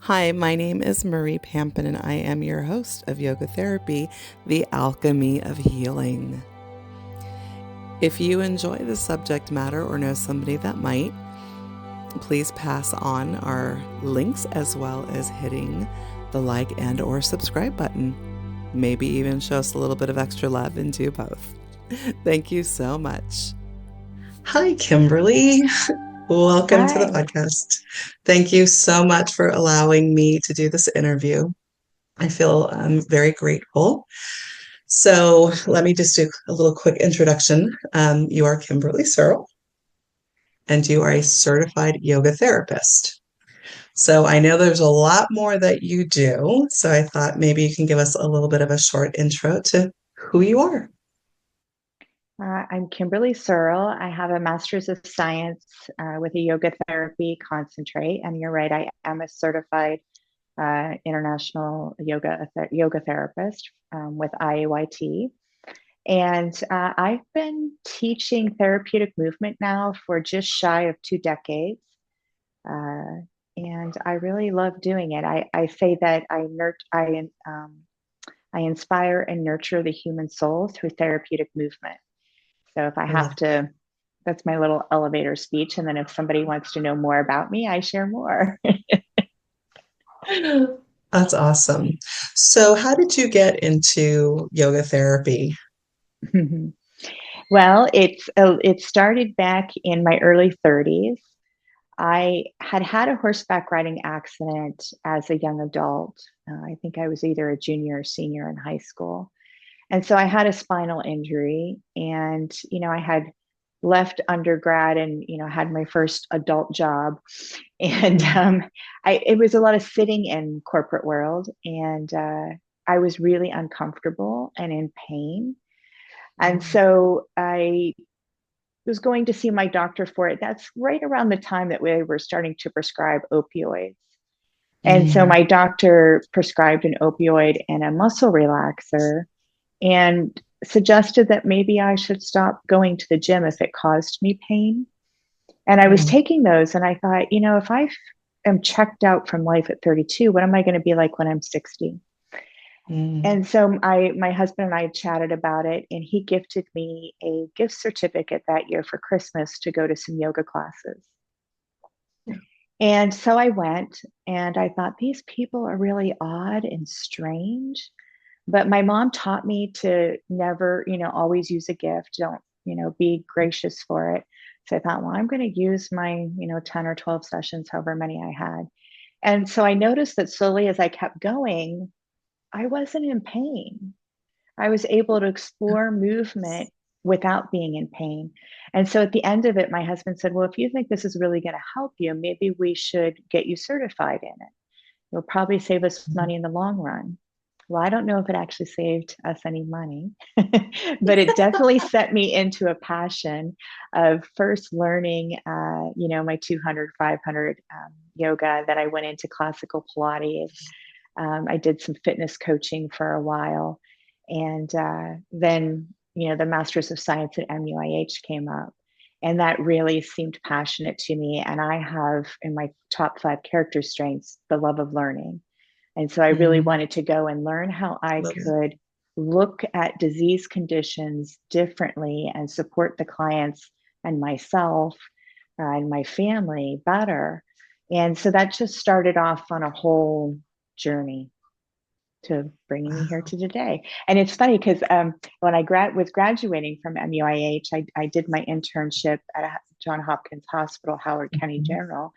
Hi, my name is Marie Pampanin, and I am your host of Yoga Therapy, the Alchemy of Healing. If you enjoy the subject matter or know somebody that might, please pass on our links as well as hitting the like and or subscribe button. Maybe even show us a little bit of extra love and do both. Thank you so much. Hi, Kimberly. Welcome to the Hi. podcast. Thank you so much for allowing me to do this interview. I feel very grateful. So, let me just do a little quick introduction. You are Kimberly Searl, and you are a certified yoga therapist. So, I know there's a lot more that you do. So, I thought maybe you can give us a little bit of a short intro to who you are. I'm Kimberly Searl. I have a Master's of Science with a yoga therapy concentrate. And you're right, I am a certified international yoga therapist with IAYT. And I've been teaching therapeutic movement now for just shy of 2 decades. And I really love doing it. I say that I inspire and nurture the human soul through therapeutic movement. So if I I have love to, that's my little elevator speech. And then if somebody wants to know more about me, I share more. that. That's awesome. So, how did you get into yoga therapy? Well, it started back in my early 30s. I had had a horseback riding accident as a young adult. I think I was either a junior or senior in high school. And so I had a spinal injury, and I had left undergrad and had my first adult job, and Mm, it was a lot of sitting in corporate world, and I was really uncomfortable and in pain, and mm, so I was going to see my doctor for it. That's right around the time that we were starting to prescribe opioids. And so mm, my doctor prescribed an opioid and a muscle relaxer and suggested that maybe I should stop going to the gym if it caused me pain. And I was mm, taking those and I thought, if I am checked out from life at 32, what am I going to be like when I'm 60? mm. And so my husband and I chatted about it, and he gifted me a gift certificate that year for Christmas to go to some yoga classes. And so I went, and I thought, these people are really odd and strange. But my mom taught me to never, always use a gift. Don't, be gracious for it. So I thought, well, I'm going to use my, 10 or 12 sessions, however many I had. And so I noticed that slowly as I kept going, I wasn't in pain. I was able to explore movement without being in pain. And so at the end of it, my husband said, well, if you think this is really going to help you, maybe we should get you certified in it. It'll probably save us money in the long run. Well, I don't know if it actually saved us any money, but it definitely set me into a passion of first learning, my 200, 500 yoga. Then I went into classical Pilates. I did some fitness coaching for a while. And then, the Masters of Science at MUIH came up. And that really seemed passionate to me. And I have in my top 5 character strengths the love of learning. And so I really Mm. wanted to go and learn how I Love it. could look at disease conditions differently and support the clients and myself and my family better. And so that just started off on a whole journey to bringing me here Wow. to today. And it's funny because when I was graduating from MUIH, I did my internship at Johns Hopkins Hospital, Howard County Mhm. General.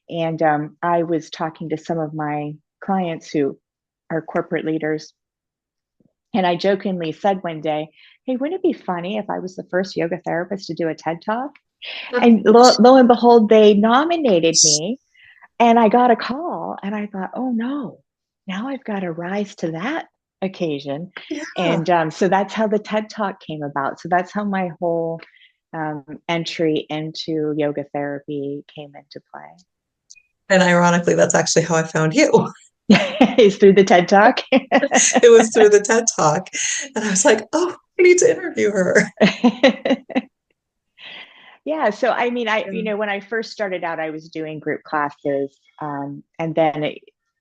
And I was talking to some of my clients who are corporate leaders. And I jokingly said one day, hey, wouldn't it be funny if I was the first yoga therapist to do a TED Talk? And lo and behold, they nominated me and I got a call and I thought, oh no, now I've got to rise to that occasion. Yeah. And so that's how the TED Talk came about. So that's how my whole entry into yoga therapy came into play. And ironically, that's actually how I found you. Is through the TED Talk. It was through the TED Talk. And I was like, oh, I need to interview her. Yeah. So, I mean, Yeah. when I first started out, I was doing group classes. And then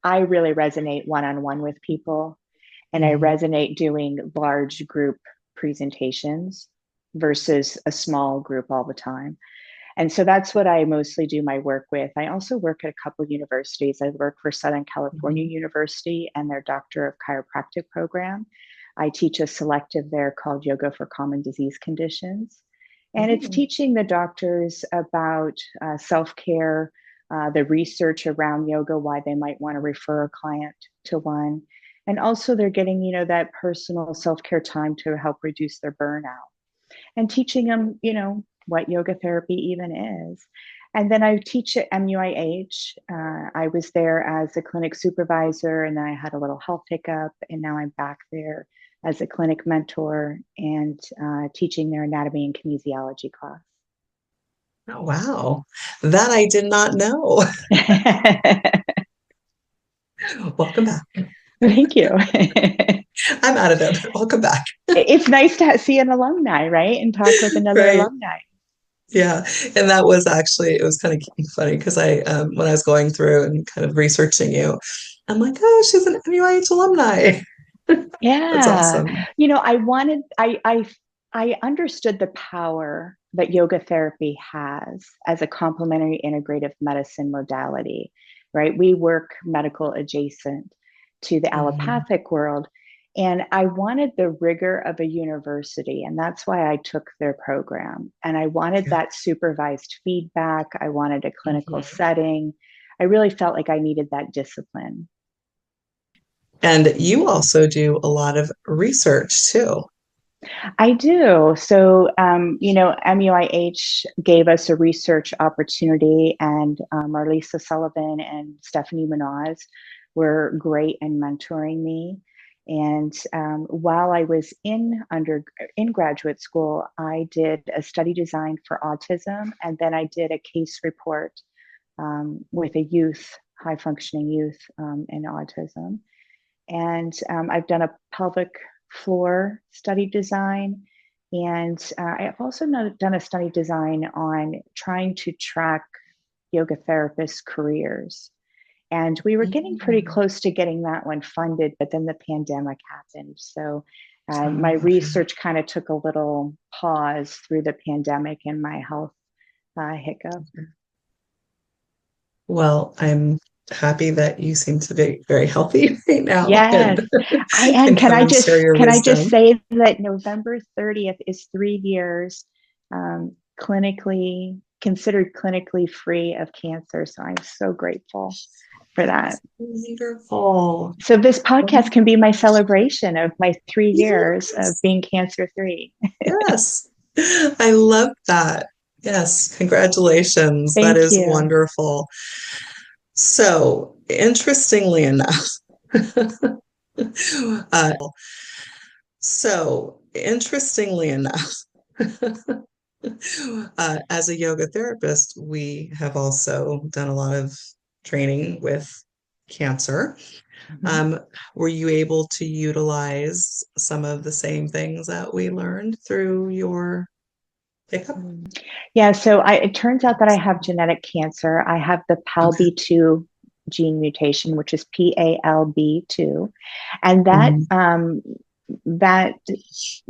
I really resonate one-on-one with people, and I resonate doing large group presentations versus a small group all the time. And so that's what I mostly do my work with. I also work at a couple of universities. I work for Southern California University and their Doctor of Chiropractic program. I teach a selective there called Yoga for Common Disease Conditions. And it's teaching the doctors about self-care, the research around yoga, why they might want to refer a client to one. And also they're getting, that personal self-care time to help reduce their burnout, and teaching them, what yoga therapy even is. And then I teach at MUIH. I was there as a clinic supervisor, and then I had a little health hiccup, and now I'm back there as a clinic mentor and teaching their anatomy and kinesiology class. Oh, wow. That I did not know. Welcome back. Thank you. I'm out of there, but welcome back. It's nice to see an alumni, right? And talk with another alumni. Yeah. And that was actually, it was kind of funny because I, when I was going through and kind of researching you, I'm like, oh, she's an MUIH alumni. Yeah. That's awesome. I understood the power that yoga therapy has as a complementary integrative medicine modality, right? We work medical adjacent to the allopathic world. And I wanted the rigor of a university. And that's why I took their program. And I wanted that supervised feedback. I wanted a clinical setting. I really felt like I needed that discipline. And you also do a lot of research too. I do. So, MUIH gave us a research opportunity, and Marlisa Sullivan and Stephanie Munoz were great in mentoring me. And while I was in graduate school, I did a study design for autism, and then I did a case report with a high functioning youth in autism. And I've done a pelvic floor study design. And I've also done a study design on trying to track yoga therapists' careers. And we were getting pretty close to getting that one funded, but then the pandemic happened. So my research kind of took a little pause through the pandemic and my health hiccup. Well, I'm happy that you seem to be very healthy right now. Yes, I am. Can I just say that November 30th is 3 years considered clinically free of cancer. So I'm so grateful for that. Wonderful. So this podcast can be my celebration of my 3 years of being cancer free. Yes, I love that. Yes, congratulations. Thank that is you. Wonderful. So, interestingly enough, as a yoga therapist, we have also done a lot of training with cancer. Were you able to utilize some of the same things that we learned through your pickup? Yeah, so it turns out that I have genetic cancer. I have the PALB2 gene mutation, which is PALB2, and that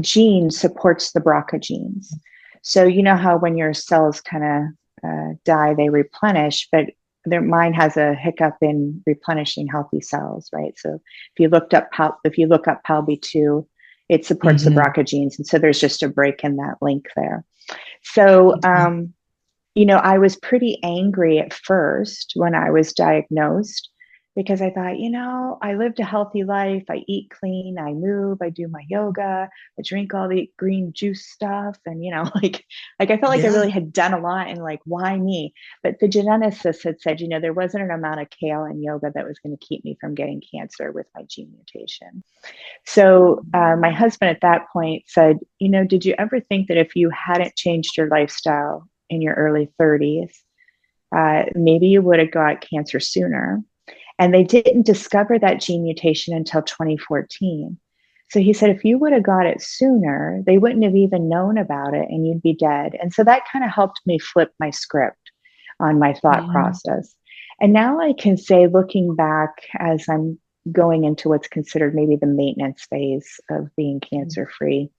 gene supports the BRCA genes. So you know how when your cells kind of die, they replenish, but mine has a hiccup in replenishing healthy cells, right? So if you look up PALB2, it supports the BRCA genes, and so there's just a break in that link there. So, I was pretty angry at first when I was diagnosed, because I thought, I lived a healthy life. I eat clean, I move, I do my yoga, I drink all the green juice stuff. And, I felt like I really had done a lot, and why me? But the geneticist had said, there wasn't an amount of kale in yoga that was going to keep me from getting cancer with my gene mutation. So my husband at that point said, did you ever think that if you hadn't changed your lifestyle in your early 30s, maybe you would have got cancer sooner? And they didn't discover that gene mutation until 2014. So he said, if you would have got it sooner, they wouldn't have even known about it and you'd be dead. And so that kind of helped me flip my script on my thought process. And now I can say, looking back as I'm going into what's considered maybe the maintenance phase of being cancer free,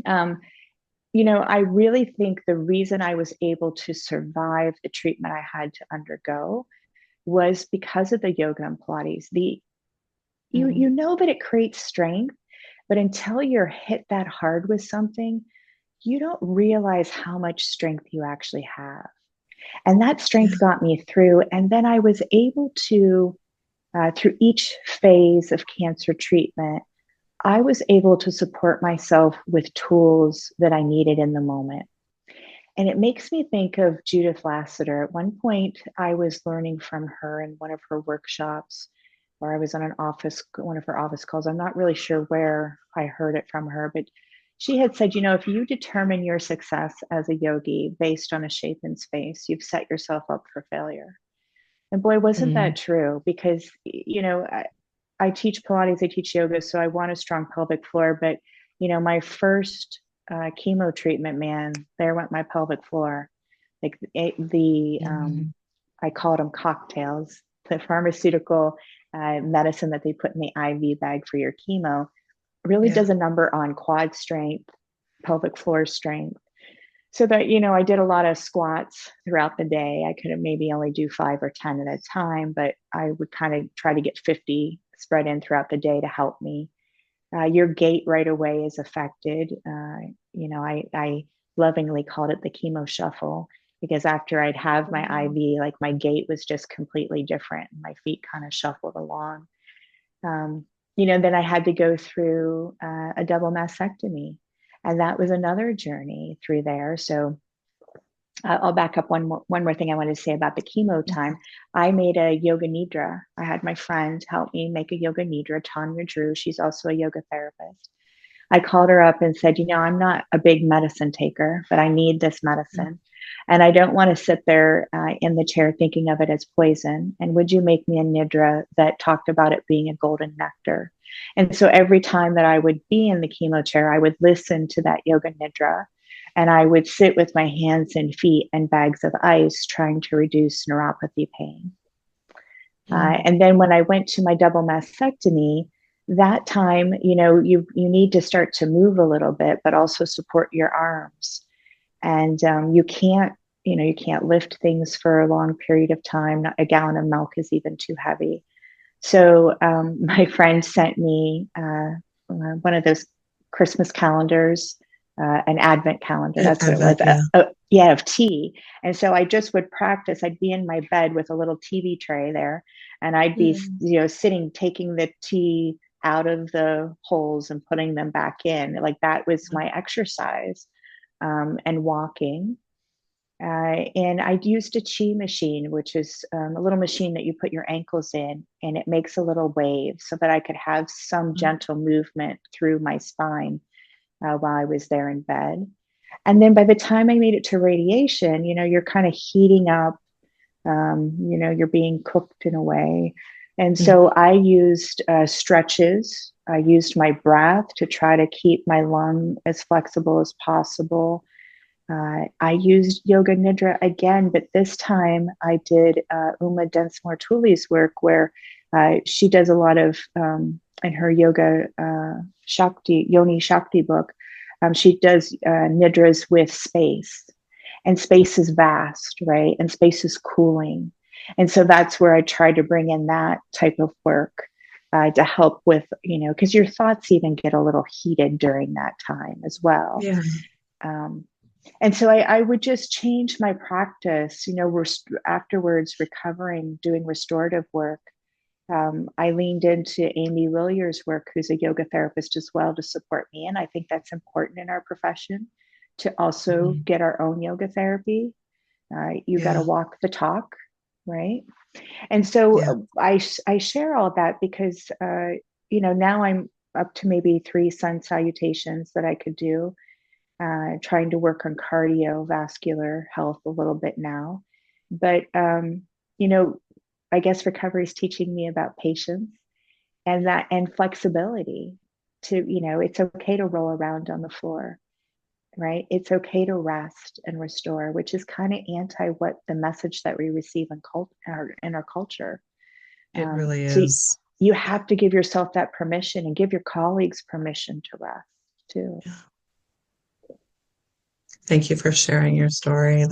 I really think the reason I was able to survive the treatment I had to undergo was because of the yoga and Pilates. You know that it creates strength, but until you're hit that hard with something, you don't realize how much strength you actually have. And that strength got me through. And then I was able to, through each phase of cancer treatment, I was able to support myself with tools that I needed in the moment. And it makes me think of Judith Lassiter. At one point, I was learning from her in one of her workshops, or I was on one of her office calls. I'm not really sure where I heard it from her, but she had said, if you determine your success as a yogi based on a shape in space, you've set yourself up for failure. And boy, wasn't that true? Because, I teach Pilates, I teach yoga, so I want a strong pelvic floor. But, my first chemo treatment, man, there went my pelvic floor. Like I called them cocktails, the pharmaceutical medicine that they put in the IV bag for your chemo really does a number on quad strength, pelvic floor strength. So that, I did a lot of squats throughout the day. I could maybe only do 5 or 10 at a time, but I would kind of try to get 50 spread in throughout the day to help me. Your gait right away is affected. I lovingly called it the chemo shuffle, because after I'd have my IV, like my gait was just completely different. My feet kind of shuffled along. Then I had to go through a double mastectomy. And that was another journey through there. So I'll back up one more thing I wanted to say about the chemo time. I made a yoga nidra. I had my friend help me make a yoga nidra, Tanya Drew. She's also a yoga therapist. I called her up and said, I'm not a big medicine taker, but I need this medicine. And I don't want to sit there in the chair thinking of it as poison. And would you make me a nidra that talked about it being a golden nectar? And so every time that I would be in the chemo chair, I would listen to that yoga nidra. And I would sit with my hands and feet and bags of ice trying to reduce neuropathy pain. And then when I went to my double mastectomy, that time, you need to start to move a little bit, but also support your arms. And you can't lift things for a long period of time. A gallon of milk is even too heavy. So my friend sent me one of those Christmas calendars, an Advent calendar. That's what it was. Of tea. And so I just would practice. I'd be in my bed with a little TV tray there, and I'd be, sitting, taking the tea out of the holes and putting them back in. Like that was my exercise, and walking. And I used a chi machine, which is a little machine that you put your ankles in, and it makes a little wave so that I could have some gentle movement through my spine while I was there in bed. And then by the time I made it to radiation, you're kind of heating up, you're being cooked in a way. And so I used stretches. I used my breath to try to keep my lung as flexible as possible. I used yoga nidra again, but this time I did Uma Densmore Tooley's work, where she does a lot of, in her yoga Yoni Shakti book, she does nidras with space, and space is vast, right? And space is cooling. And so that's where I try to bring in that type of work to help with, because your thoughts even get a little heated during that time as well. Yeah. And so I would just change my practice, afterwards recovering, doing restorative work. I leaned into Amy Willier's work, who's a yoga therapist as well, to support me. And I think that's important in our profession, to also get our own yoga therapy. You got to walk the talk, right? And so I share all that because, now I'm up to maybe 3 sun salutations that I could do. Trying to work on cardiovascular health a little bit now. But, I guess recovery is teaching me about patience and flexibility to, it's okay to roll around on the floor. right? It's okay to rest and restore, which is kind of anti what the message that we receive in our culture. It really So is. you have to give yourself that permission and give your colleagues permission to rest too. Thank you for sharing your story.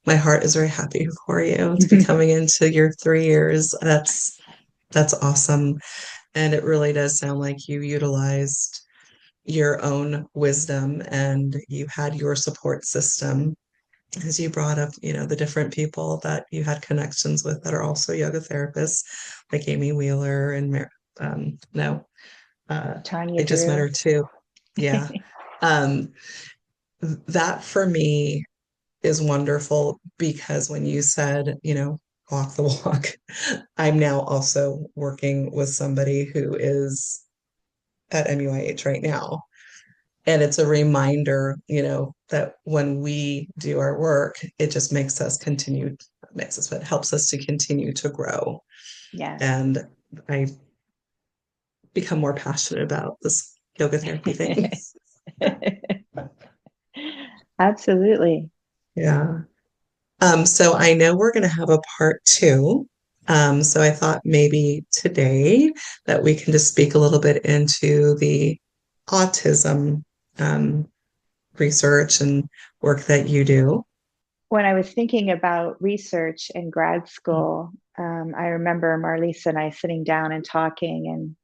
My heart is very happy for you to be coming into your 3 years. That's awesome. And it really does sound like you utilized your own wisdom and you had your support system as you brought up, the different people that you had connections with that are also yoga therapists, like Amy Wheeler and no, Tanya I just met Drew. her too. Yeah. Um, that for me is wonderful because when you said, walk the walk, I'm now also working with somebody who is at MUIH right now. And it's a reminder, that when we do our work, it just it helps us to continue to grow. Yes. And I become more passionate about this yoga therapy thing. Absolutely. Yeah. So I know we're going to have a part two. So I thought maybe today that we can just speak a little bit into the autism research and work that you do. When I was thinking about research in grad school, I remember Marlisa and I sitting down and talking, and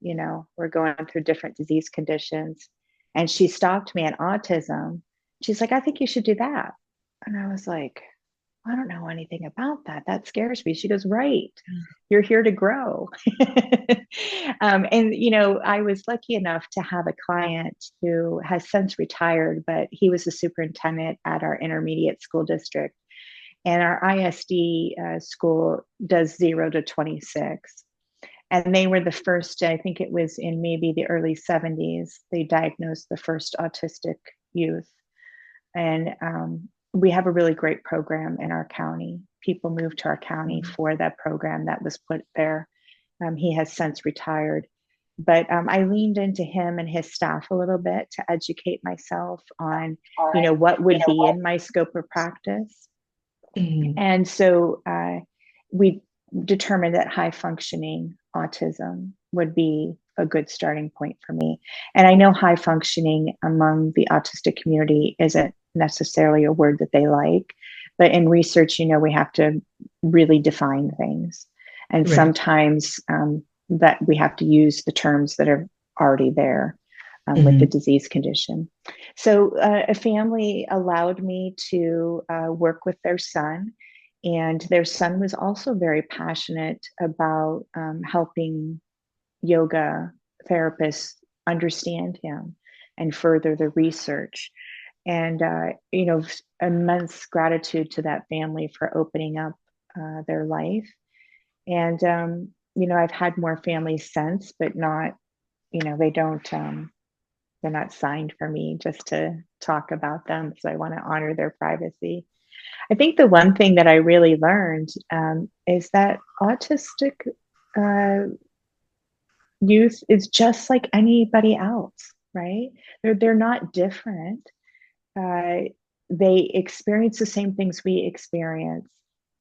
we're going through different disease conditions, and she stopped me at autism. She's like, "I think you should do that," and I was like, "I don't know anything about that. That scares me." She goes, "Right, you're here to grow." And I was lucky enough to have a client who has since retired, but he was the superintendent at our intermediate school district. And our ISD school does 0 to 26. And they were the first, I think it was in maybe the early 70s, they diagnosed the first autistic youth. And we have a really great program in our county. People moved to our county for that program that was put there. He has since retired. But I leaned into him and his staff a little bit to educate myself on, what would be in my scope of practice. Mhm. And so we determined that high functioning autism would be a good starting point for me. And I know high functioning among the autistic community isn't necessarily a word that they like, but in research, we have to really define things. And Right. sometimes that we have to use the terms that are already there with the disease condition. So a family allowed me to work with their son, and their son was also very passionate about helping yoga therapists understand him and further the research. And, immense gratitude to that family for opening up their life. And, I've had more families since, but not, they don't, they're not signed for me just to talk about them. So I want to honor their privacy. I think the one thing that I really learned is that autistic uh, youth is just like anybody else, right? They're not different. Uh, they experience the same things we experience.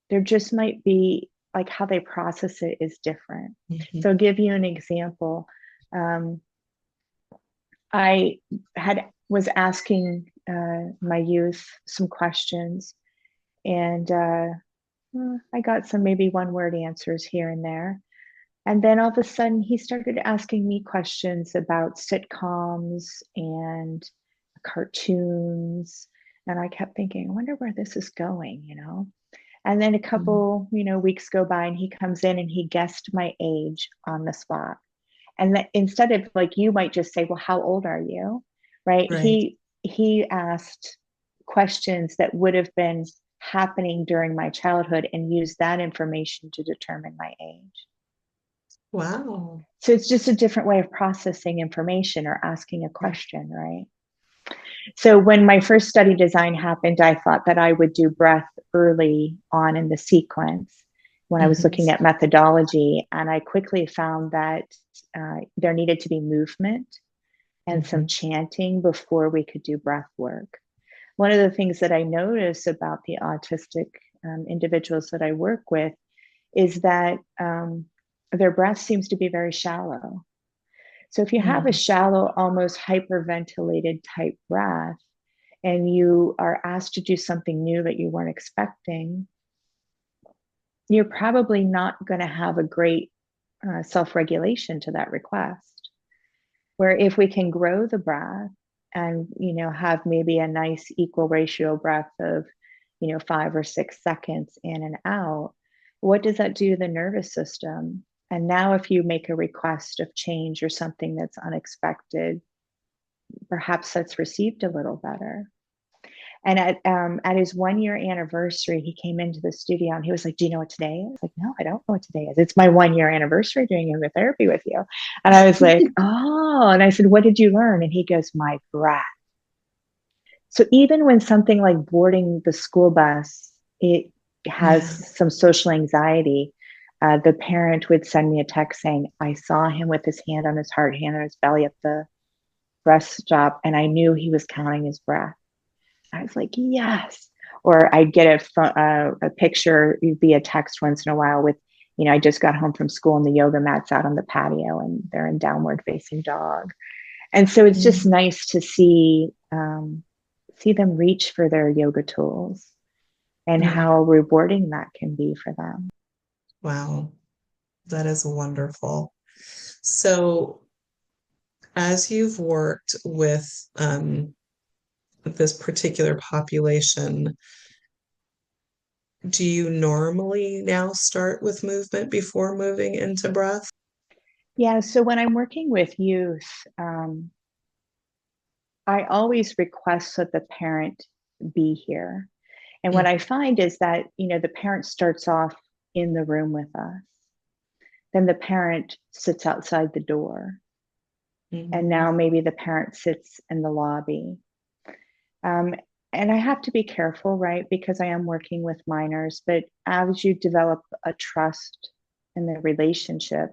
There just might be like how they process it is different. So I'll give you an example. I was asking my youth some questions, and I got some maybe one word answers here and there. And then all of a sudden, he started asking me questions about sitcoms and cartoons. And I kept thinking, I wonder where this is going. And then a couple, weeks go by, and he comes in and he guessed my age on the spot. And that instead of like you might just say, well, how old are you? Right? Right. He asked questions that would have been happening during my childhood and used that information to determine my age. Wow. So it's just a different way of processing information or asking a question, right? So when my first study design happened, I thought that I would do breath early on in the sequence when I was looking at methodology. And I quickly found that there needed to be movement and some chanting before we could do breath work. One of the things that I notice about the autistic individuals that I work with is that their breath seems to be very shallow. So if you have a shallow, almost hyperventilated type breath, and you are asked to do something new that you weren't expecting, you're probably not going to have a great self-regulation to that request. Where if we can grow the breath and, have maybe a nice equal ratio breath of, 5 or 6 seconds in and out, what does that do to the nervous system? And now if you make a request of change or something that's unexpected, perhaps that's received a little better. And at his 1-year anniversary, he came into the studio and he was like, "Do you know what today is?" I was like, "No, I don't know what today is. It's my 1-year anniversary doing yoga therapy with you." And I was like, "Oh," and I said, "What did you learn?" And he goes, "My breath." So even when something like boarding the school bus, it has some social anxiety, the parent would send me a text saying, "I saw him with his hand on his heart, hand on his belly at the rest stop, and I knew he was counting his breath." I was like, yes. Or I'd get a picture via text once in a while with, I just got home from school and the yoga mat's out on the patio and they're in downward facing dog. And so it's just nice to see them reach for their yoga tools and how rewarding that can be for them. Wow, that is wonderful. So as you've worked with this particular population, do you normally now start with movement before moving into breath? Yeah, so when I'm working with youth, I always request that the parent be here. And what I find is that, the parent starts off in the room with us. Then the parent sits outside the door. And now maybe the parent sits in the lobby. And I have to be careful, right? Because I am working with minors, but as you develop a trust in the relationship,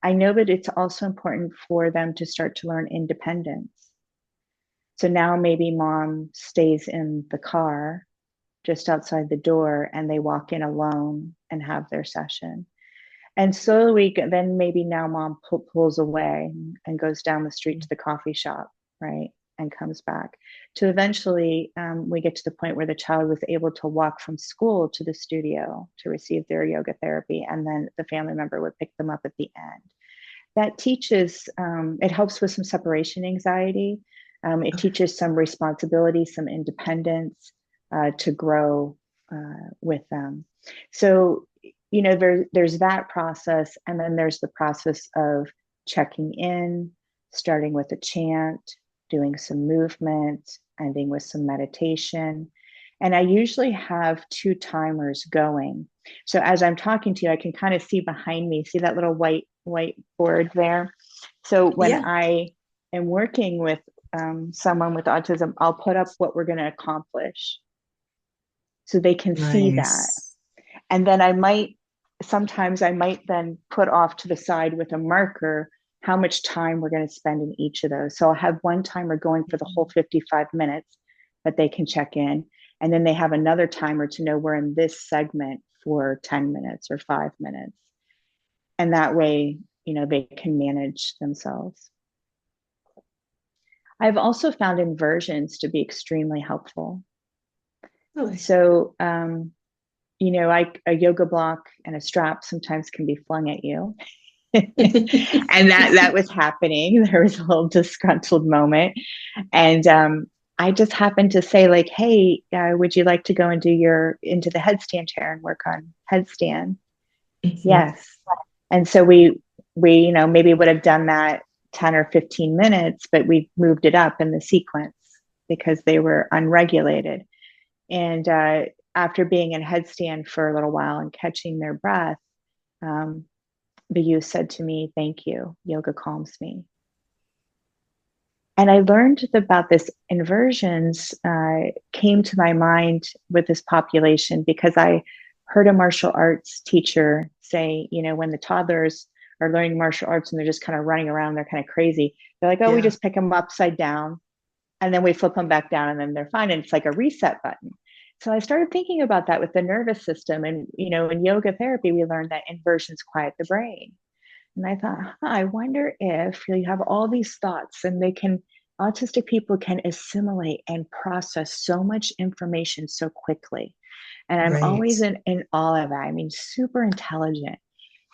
I know that it's also important for them to start to learn independence. So now maybe mom stays in the car just outside the door and they walk in alone and have their session. And slowly, then maybe now mom pulls away and goes down the street to the coffee shop, right? And comes back to eventually we get to the point where the child was able to walk from school to the studio to receive their yoga therapy. And then the family member would pick them up at the end. That teaches, it helps with some separation anxiety. It teaches some responsibility, some independence to grow with them. So, there's that process. And then there's the process of checking in, starting with a chant, doing some movement, ending with some meditation. And I usually have 2 timers going. So as I'm talking to you, I can kind of see behind me, see that little white board there. So when I am working with someone with autism, I'll put up what we're going to accomplish so they can see that. And then sometimes I might then put off to the side with a marker how much time we're going to spend in each of those. So I'll have one timer going for the whole 55 minutes that they can check in. And then they have another timer to know we're in this segment for 10 minutes or 5 minutes. And that way, they can manage themselves. I've also found inversions to be extremely helpful. Really? So, a yoga block and a strap sometimes can be flung at you. And that was happening. There was a little disgruntled moment. And I just happened to say, like, "Hey, would you like to go into the headstand chair and work on headstand?" Yes. And so we maybe would have done that 10 or 15 minutes, but we moved it up in the sequence because they were unregulated. And after being in headstand for a little while and catching their breath, the youth said to me, "Thank you. Yoga calms me." And I learned about this inversions came to my mind with this population because I heard a martial arts teacher say, when the toddlers are learning martial arts and they're just kind of running around, they're kind of crazy. They're like, oh, we Yeah. just pick them upside down and then we flip them back down and then they're fine. And it's like a reset button. So I started thinking about that with the nervous system. And, in yoga therapy, we learned that inversions quiet the brain. And I thought, I wonder if you have all these thoughts and autistic people can assimilate and process so much information so quickly. And I'm Right. always in awe of that. I mean, super intelligent.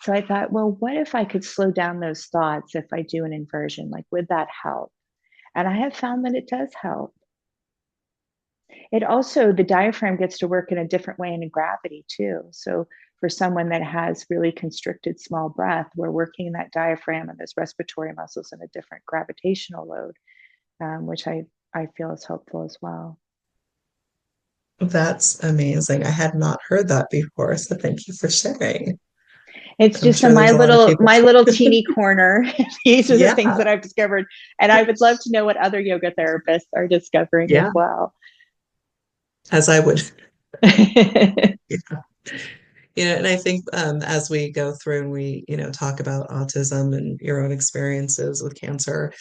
So I thought, well, what if I could slow down those thoughts if I do an inversion? Like, would that help? And I have found that it does help. It also, the diaphragm gets to work in a different way in gravity too. So for someone that has really constricted small breath, we're working that diaphragm and those respiratory muscles in a different gravitational load, which I feel is helpful as well. That's amazing. I had not heard that before, so thank you for sharing. It's I'm just sure there's a lot of people. my little teeny corner. These are the Yeah. things that I've discovered. And I would love to know what other yoga therapists are discovering as Yeah. well. As I would. Yeah. And I think as we go through and we, talk about autism and your own experiences with cancer,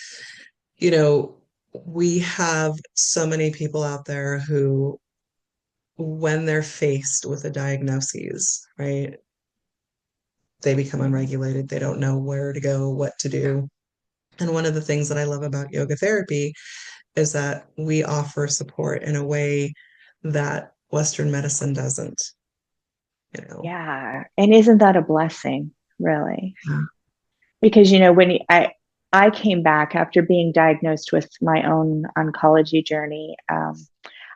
you know, we have so many people out there who, when they're faced with a diagnosis, right, they become unregulated. They don't know where to go, what to do. And one of the things that I love about yoga therapy is that we offer support in a way that Western medicine doesn't, you know. Yeah. And isn't that a blessing, really? Yeah. Because, when I came back after being diagnosed with my own oncology journey,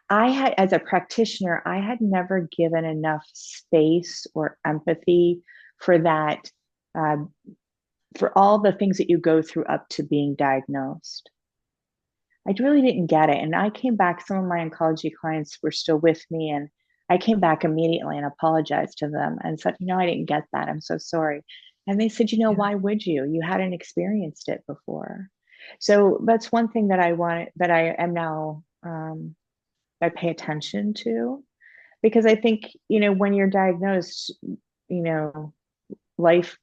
I had, as a practitioner, I had never given enough space or empathy for that, uh, for all the things that you go through up to being diagnosed. I really didn't get it. And I came back, some of my oncology clients were still with me, and I came back immediately and apologized to them and said, I didn't get that. I'm so sorry. And they said, Yeah. why would you? You hadn't experienced it before. So that's one thing that I am now, I pay attention to, because I think, when you're diagnosed, you know, life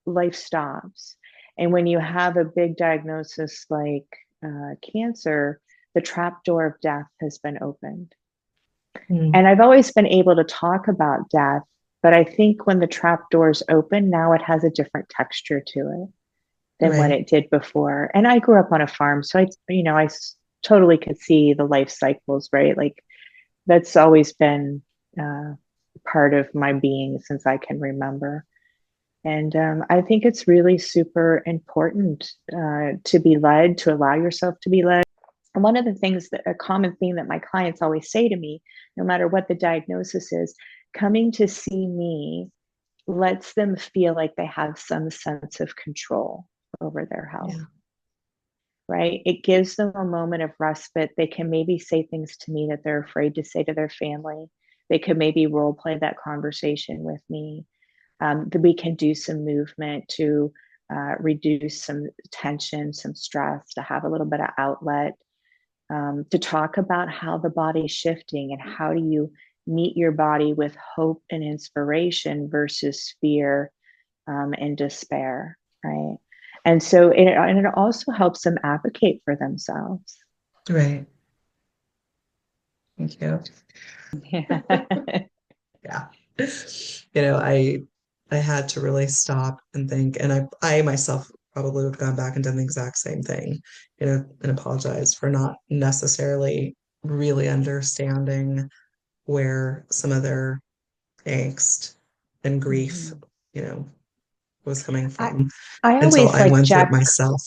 life stops. And when you have a big diagnosis like cancer, the trap door of death has been opened. Mm. And I've always been able to talk about death, but I think when the trap doors open, now it has a different texture to it than what Right. it did before. And I grew up on a farm, so I totally could see the life cycles, right? Like that's always been uh, part of my being since I can remember. And I think it's really super important to be led, to allow yourself to be led. And one of the things a common theme that my clients always say to me, no matter what the diagnosis is, coming to see me lets them feel like they have some sense of control over their health, Yeah. right? It gives them a moment of respite. They can maybe say things to me that they're afraid to say to their family. They could maybe role play that conversation with me. That we can do some movement to reduce some tension, some stress, to have a little bit of outlet, to talk about how the body's shifting and how do you meet your body with hope and inspiration versus fear and despair, right? And so it also helps them advocate for themselves. Right. Thank you. Yeah. Yeah. I had to really stop and think, and I myself probably would have gone back and done the exact same thing, and apologize for not necessarily really understanding where some of their angst and grief, Mhm. was coming I, from I until always I like went through it Jack. myself.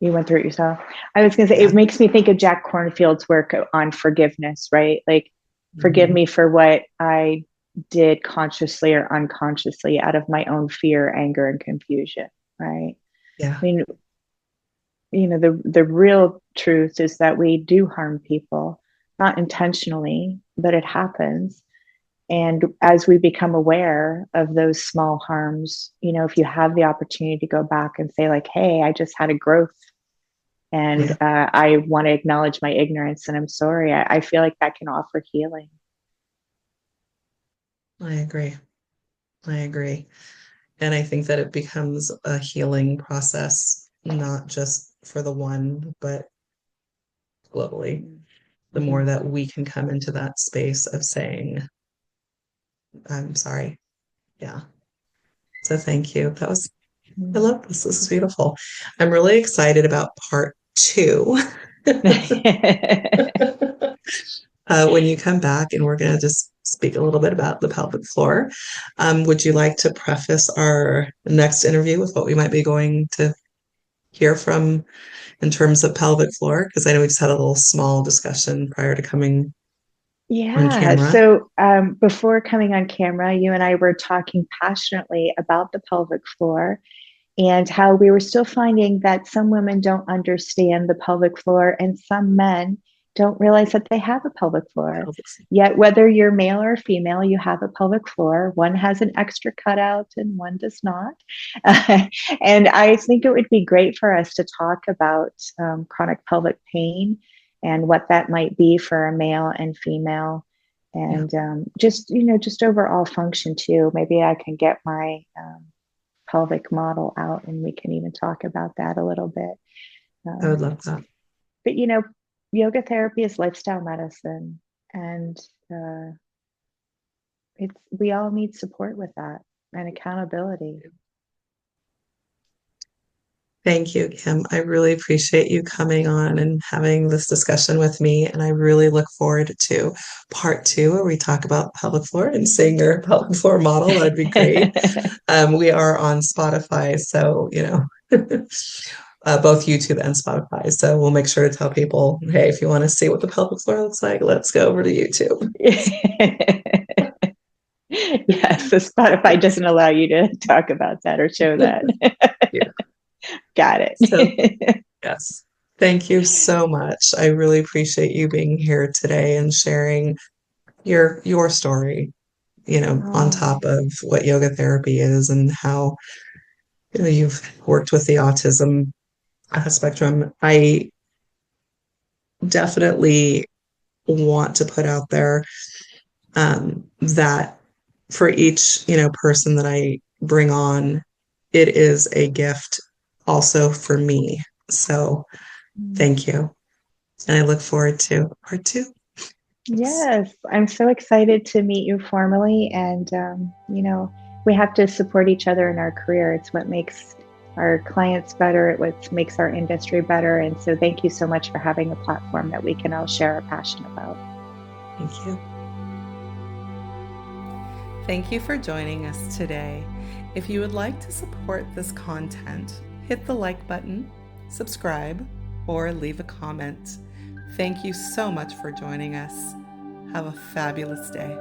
You went through it yourself. I was going to say, Yeah. it makes me think of Jack Cornfield's work on forgiveness, right? Like, forgive Mhm. me for what I did consciously or unconsciously out of my own fear, anger, and confusion, right? Yeah. I mean, the real truth is that we do harm people, not intentionally, but it happens. And as we become aware of those small harms, if you have the opportunity to go back and say, like, hey, I just had a growth and Yeah. I want to acknowledge my ignorance and I'm sorry. I feel like that can offer healing. I agree. I agree. And I think that it becomes a healing process, not just for the one, but globally, the Mm-hmm. more that we can come into that space of saying, I'm sorry. Yeah. So thank you. I love this. This is beautiful. I'm really excited about part 2. When you come back, and we're going to just speak a little bit about the pelvic floor. Would you like to preface our next interview with what we might be going to hear from in terms of pelvic floor? Because I know we just had a little small discussion prior to coming on Yeah. camera. So before coming on camera, you and I were talking passionately about the pelvic floor and how we were still finding that some women don't understand the pelvic floor and some men don't realize that they have a pelvic floor. Yet, whether you're male or female, you have a pelvic floor. One has an extra cutout and one does not. And I think it would be great for us to talk about chronic pelvic pain and what that might be for a male and female. And just overall function too. Maybe I can get my pelvic model out and we can even talk about that a little bit. I would love that. But yoga therapy is lifestyle medicine, and we all need support with that and accountability. Thank you, Kim. I really appreciate you coming on and having this discussion with me. And I really look forward to part 2, where we talk about pelvic floor and seeing your pelvic floor model. That'd be great. We are on Spotify, so, both YouTube and Spotify. So we'll make sure to tell people, hey, if you want to see what the pelvic floor looks like, let's go over to YouTube. Yes, so Spotify doesn't allow you to talk about that or show that. Yeah. Got it. So, yes. Thank you so much. I really appreciate you being here today and sharing your story, on top of what yoga therapy is and how you've worked with the autism spectrum. I definitely want to put out there that for each person that I bring on, it is a gift also for me. So thank you. And I look forward to part 2. Yes, I'm so excited to meet you formally. And, we have to support each other in our career. It's what makes our clients better. It's what makes our industry better. And so thank you so much for having a platform that we can all share our passion about. Thank you. Thank you for joining us today. If you would like to support this content, hit the like button, subscribe, or leave a comment. Thank you so much for joining us. Have a fabulous day.